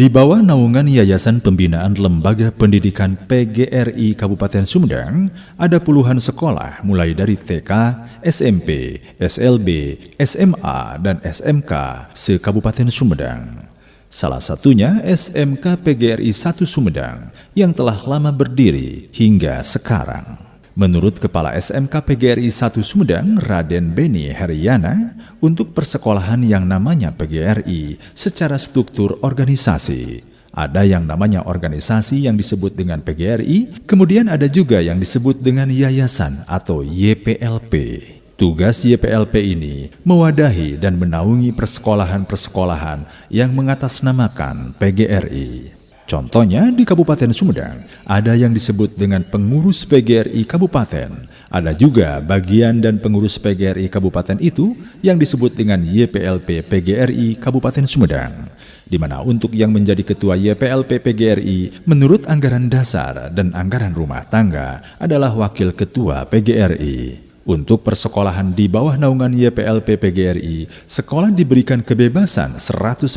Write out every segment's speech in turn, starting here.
Di bawah naungan Yayasan Pembinaan Lembaga Pendidikan PGRI Kabupaten Sumedang, ada puluhan sekolah mulai dari TK, SMP, SLB, SMA, dan SMK se-Kabupaten Sumedang. Salah satunya SMK PGRI 1 Sumedang yang telah lama berdiri hingga sekarang. Menurut Kepala SMK PGRI 1 Sumedang, Raden Beni Heriana, untuk persekolahan yang namanya PGRI secara struktur organisasi, ada yang namanya organisasi yang disebut dengan PGRI, kemudian ada juga yang disebut dengan yayasan atau YPLP. Tugas YPLP ini mewadahi dan menaungi persekolahan-persekolahan yang mengatasnamakan PGRI. Contohnya di Kabupaten Sumedang, ada yang disebut dengan pengurus PGRI Kabupaten. Ada juga bagian dan pengurus PGRI Kabupaten itu yang disebut dengan YPLP PGRI Kabupaten Sumedang. Di mana untuk yang menjadi ketua YPLP PGRI menurut anggaran dasar dan anggaran rumah tangga adalah wakil ketua PGRI. Untuk persekolahan di bawah naungan YPLP PGRI, sekolah diberikan kebebasan 100%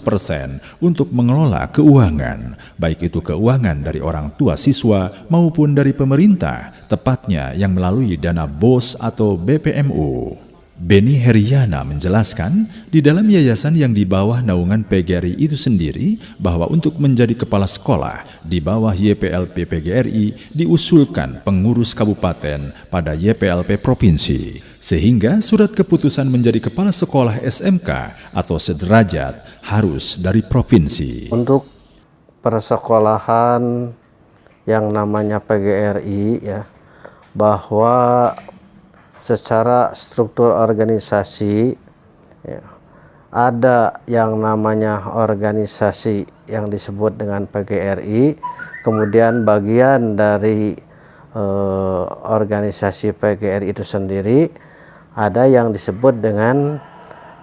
untuk mengelola keuangan, baik itu keuangan dari orang tua siswa maupun dari pemerintah, tepatnya yang melalui dana BOS atau BPMU. Beni Heriana menjelaskan, di dalam yayasan yang di bawah naungan PGRI itu sendiri, bahwa untuk menjadi kepala sekolah di bawah YPLP PGRI diusulkan pengurus kabupaten pada YPLP provinsi, sehingga surat keputusan menjadi kepala sekolah SMK atau sederajat harus dari provinsi. Untuk persekolahan yang namanya PGRI, ya, bahwa secara struktur organisasi, ya, ada yang namanya organisasi yang disebut dengan PGRI, kemudian bagian dari organisasi PGRI itu sendiri ada yang disebut dengan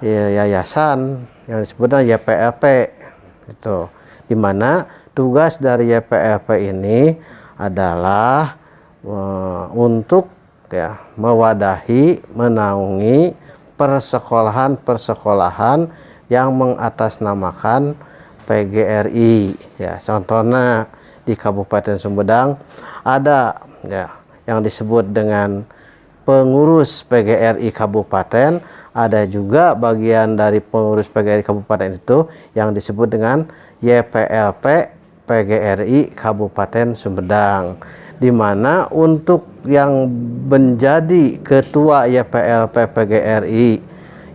yayasan yang disebut dengan YPLP, itu dimana tugas dari YPLP ini adalah untuk mewadahi, menaungi persekolahan-persekolahan yang mengatasnamakan PGRI. Ya, contohnya di Kabupaten Sumedang ada yang disebut dengan pengurus PGRI Kabupaten, ada juga bagian dari pengurus PGRI Kabupaten itu yang disebut dengan YPLP PGRI Kabupaten Sumedang, di mana untuk yang menjadi ketua YPLP PGRI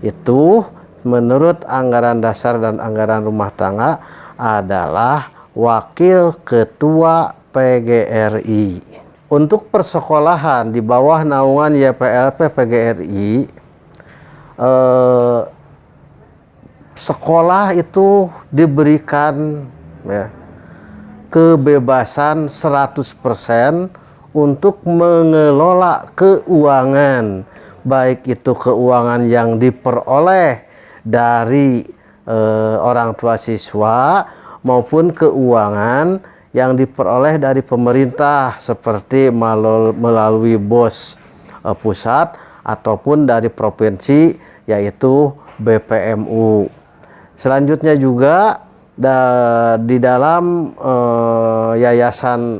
itu menurut anggaran dasar dan anggaran rumah tangga adalah wakil ketua PGRI. Untuk persekolahan di bawah naungan YPLP PGRI, sekolah itu diberikan kebebasan 100% untuk mengelola keuangan, baik itu keuangan yang diperoleh dari orang tua siswa maupun keuangan yang diperoleh dari pemerintah seperti melalui BOS pusat ataupun dari provinsi yaitu BPMU. Selanjutnya juga di dalam yayasan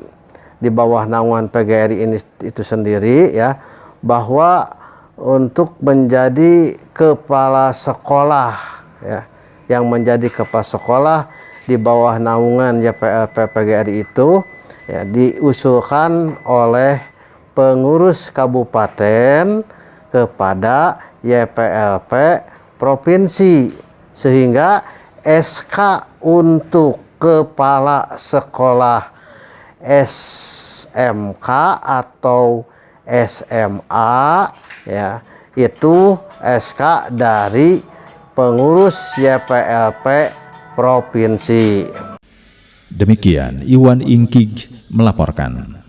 di bawah naungan PGRI ini itu sendiri, ya, bahwa untuk menjadi kepala sekolah, ya, yang menjadi kepala sekolah di bawah naungan YPLP PGRI itu, ya, diusulkan oleh pengurus kabupaten kepada YPLP provinsi, sehingga SK untuk kepala sekolah SMK atau SMA, ya, itu SK dari pengurus YPLP provinsi. Demikian Iwan Ingkig melaporkan.